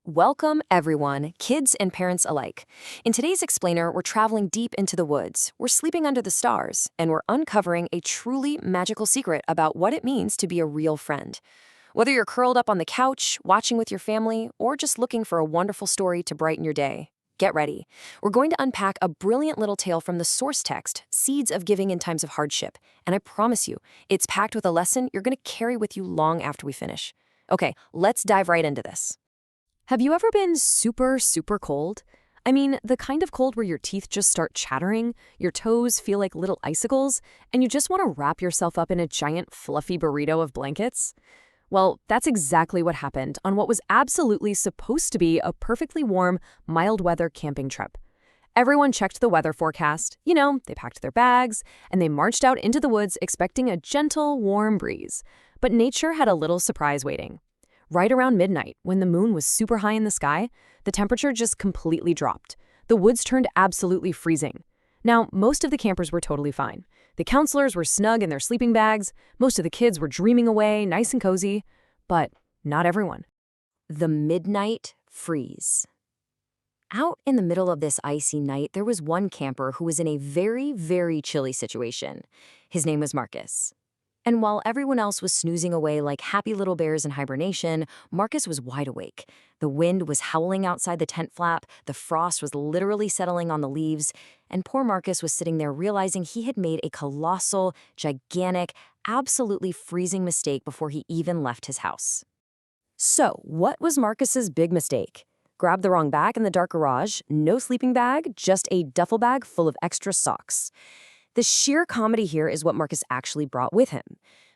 Welcome, everyone, kids and parents alike. In today's explainer, we're traveling deep into the woods, we're sleeping under the stars, and we're uncovering a truly magical secret about what it means to be a real friend. Whether you're curled up on the couch, watching with your family, or just looking for a wonderful story to brighten your day, get ready. We're going to unpack a brilliant little tale from the source text, Seeds of Giving in Times of Hardship, and I promise you, it's packed with a lesson you're going to carry with you long after we finish. Okay, let's dive right into this. Have you ever been super cold? I mean, the kind of cold where your teeth just start chattering, your toes feel like little icicles, and you just want to wrap yourself up in a giant fluffy burrito of blankets? Well, that's exactly what happened on what was absolutely supposed to be a perfectly warm, mild-weather camping trip. Everyone checked the weather forecast, they packed their bags, and they marched out into the woods expecting a gentle, warm breeze. But nature had a little surprise waiting. Right around midnight, when the moon was super high in the sky, the temperature just completely dropped. The woods turned absolutely freezing. Now, most of the campers were totally fine. The counselors were snug in their sleeping bags, most of the kids were dreaming away, nice and cozy, but not everyone. The midnight freeze. Out in the middle of this icy night, there was one camper who was in a very chilly situation. His name was Marcus. And while everyone else was snoozing away like happy little bears in hibernation, Marcus was wide awake. The wind was howling outside the tent flap, the frost was literally settling on the leaves, and poor Marcus was sitting there realizing he had made a colossal, gigantic, absolutely freezing mistake before he even left his house. So, what was Marcus's big mistake? Grabbed the wrong bag in the dark garage, no sleeping bag, just a duffel bag full of extra socks. The sheer comedy here is what Marcus actually brought with him.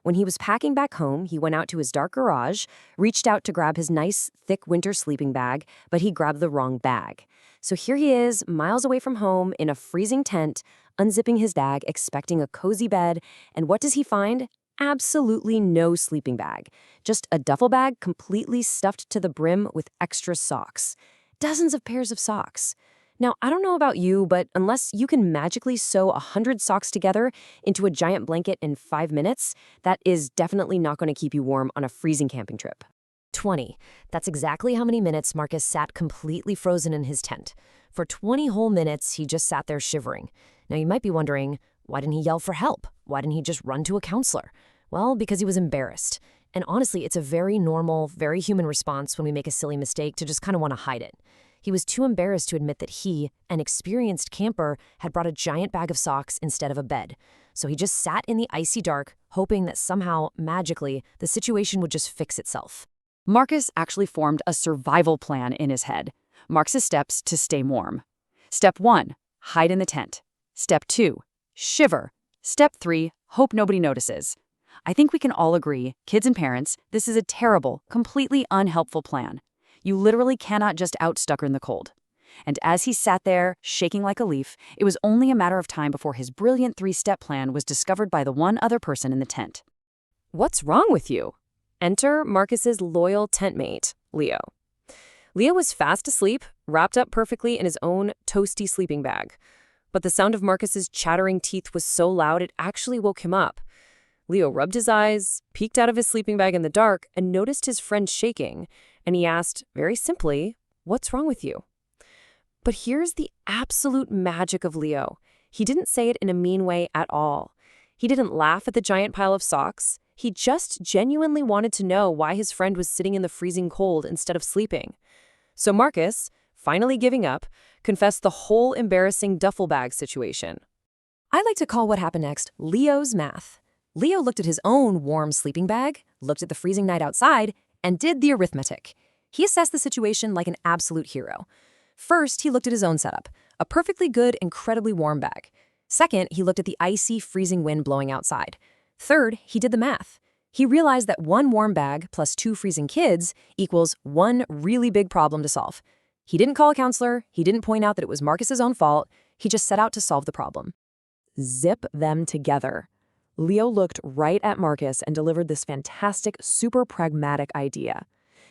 When he was packing back home, he went out to his dark garage, reached out to grab his nice, thick winter sleeping bag, but he grabbed the wrong bag. So here he is, miles away from home, in a freezing tent, unzipping his bag, expecting a cozy bed, and what does he find? Absolutely no sleeping bag. Just a duffel bag completely stuffed to the brim with extra socks. Dozens of pairs of socks. Now, I don't know about you, but unless you can magically sew 100 socks together into a giant blanket in 5 minutes, that is definitely not going to keep you warm on a freezing camping trip. 20. That's exactly how many minutes Marcus sat completely frozen in his tent. For 20 whole minutes, he just sat there shivering. Now, you might be wondering, why didn't he yell for help? Why didn't he just run to a counselor? Well, because he was embarrassed. And honestly, it's a very normal, very human response when we make a silly mistake to just kind of want to hide it. He was too embarrassed to admit that he, an experienced camper, had brought a giant bag of socks instead of a bed. So he just sat in the icy dark, hoping that somehow, magically, the situation would just fix itself. Marcus actually formed a survival plan in his head. Marcus's steps to stay warm. Step 1, hide in the tent. Step 2, shiver. Step 3, hope nobody notices. I think we can all agree, kids and parents, this is a terrible, completely unhelpful plan. You literally cannot just out-stucker in the cold. And as he sat there, shaking like a leaf, it was only a matter of time before his brilliant 3-step plan was discovered by the one other person in the tent. What's wrong with you? Enter Marcus's loyal tent mate, Leo. Leo was fast asleep, wrapped up perfectly in his own toasty sleeping bag. But the sound of Marcus's chattering teeth was so loud it actually woke him up. Leo rubbed his eyes, peeked out of his sleeping bag in the dark, and noticed his friend shaking, and he asked, very simply, "What's wrong with you?" But here's the absolute magic of Leo. He didn't say it in a mean way at all. He didn't laugh at the giant pile of socks. He just genuinely wanted to know why his friend was sitting in the freezing cold instead of sleeping. So Marcus, finally giving up, confessed the whole embarrassing duffel bag situation. I like to call what happened next Leo's math. Leo looked at his own warm sleeping bag, looked at the freezing night outside, and did the arithmetic. He assessed the situation like an absolute hero. First, he looked at his own setup, a perfectly good, incredibly warm bag. Second, he looked at the icy, freezing wind blowing outside. Third, he did the math. He realized that one warm bag plus 2 freezing kids equals one really big problem to solve. He didn't call a counselor, he didn't point out that it was Marcus's own fault, he just set out to solve the problem. Zip them together. Leo looked right at Marcus and delivered this fantastic, super pragmatic idea.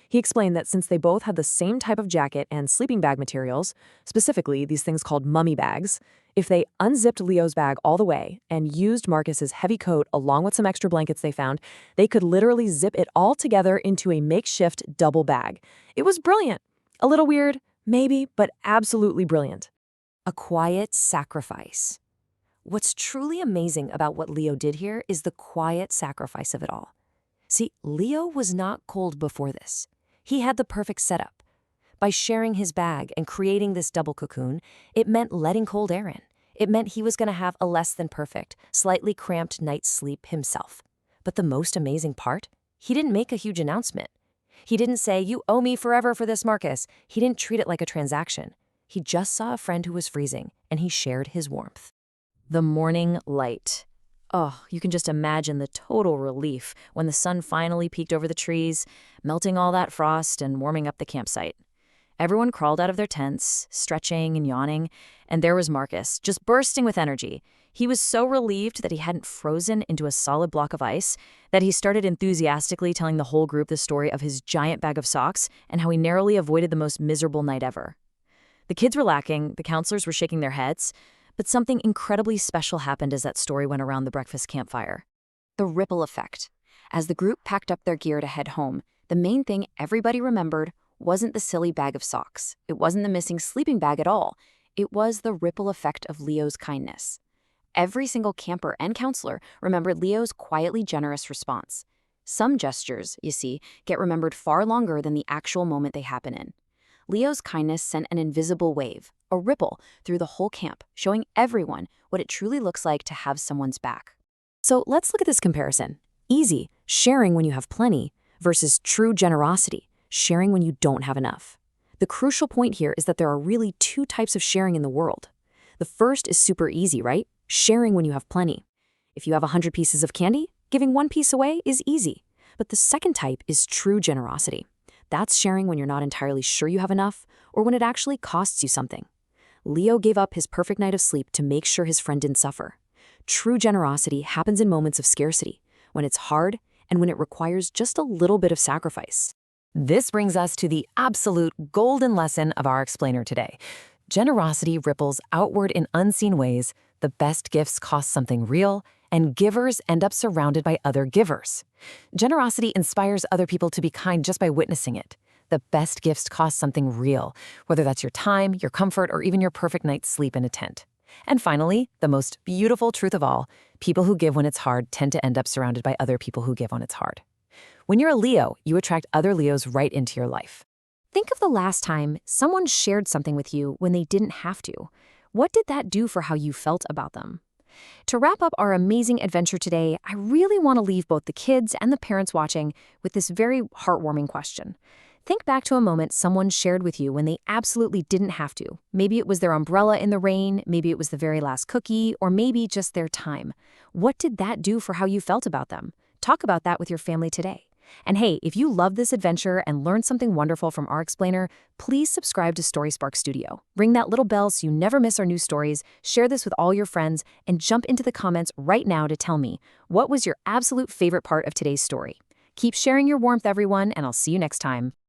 He explained that since they both had the same type of jacket and sleeping bag materials, specifically these things called mummy bags, if they unzipped Leo's bag all the way and used Marcus's heavy coat along with some extra blankets they found, they could literally zip it all together into a makeshift double bag. It was brilliant. A little weird, maybe, but absolutely brilliant. A quiet sacrifice. What's truly amazing about what Leo did here is the quiet sacrifice of it all. See, Leo was not cold before this. He had the perfect setup. By sharing his bag and creating this double cocoon, it meant letting cold air in. It meant he was going to have a less than perfect, slightly cramped night's sleep himself. But the most amazing part? He didn't make a huge announcement. He didn't say, "You owe me forever for this, Marcus." He didn't treat it like a transaction. He just saw a friend who was freezing, and he shared his warmth. The morning light. Oh, you can just imagine the total relief when the sun finally peeked over the trees, melting all that frost and warming up the campsite. Everyone crawled out of their tents, stretching and yawning, and there was Marcus, just bursting with energy. He was so relieved that he hadn't frozen into a solid block of ice that he started enthusiastically telling the whole group the story of his giant bag of socks and how he narrowly avoided the most miserable night ever. The kids were lacking, the counselors were shaking their heads, but something incredibly special happened as that story went around the breakfast campfire. The ripple effect. As the group packed up their gear to head home, the main thing everybody remembered wasn't the silly bag of socks. It wasn't the missing sleeping bag at all. It was the ripple effect of Leo's kindness. Every single camper and counselor remembered Leo's quietly generous response. Some gestures, you see, get remembered far longer than the actual moment they happen in. Leo's kindness sent an invisible wave, a ripple, through the whole camp, showing everyone what it truly looks like to have someone's back. So let's look at this comparison. Easy, sharing when you have plenty, versus true generosity, sharing when you don't have enough. The crucial point here is that there are really two types of sharing in the world. The first is super easy, right? Sharing when you have plenty. If you have 100 pieces of candy, giving one piece away is easy. But the second type is true generosity. That's sharing when you're not entirely sure you have enough, or when it actually costs you something. Leo gave up his perfect night of sleep to make sure his friend didn't suffer. True generosity happens in moments of scarcity, when it's hard and when it requires just a little bit of sacrifice. This brings us to the absolute golden lesson of our explainer today. Generosity ripples outward in unseen ways. The best gifts cost something real, and givers end up surrounded by other givers. Generosity inspires other people to be kind just by witnessing it. The best gifts cost something real, whether that's your time, your comfort, or even your perfect night's sleep in a tent. And finally, the most beautiful truth of all, people who give when it's hard tend to end up surrounded by other people who give when it's hard. When you're a Leo, you attract other Leos right into your life. Think of the last time someone shared something with you when they didn't have to. What did that do for how you felt about them? To wrap up our amazing adventure today, I really want to leave both the kids and the parents watching with this very heartwarming question. Think back to a moment someone shared with you when they absolutely didn't have to. Maybe it was their umbrella in the rain, maybe it was the very last cookie, or maybe just their time. What did that do for how you felt about them? Talk about that with your family today. And hey, if you love this adventure and learned something wonderful from our explainer, please subscribe to Story Spark Studio. Ring that little bell so you never miss our new stories, share this with all your friends, and jump into the comments right now to tell me, what was your absolute favorite part of today's story? Keep sharing your warmth, everyone, and I'll see you next time.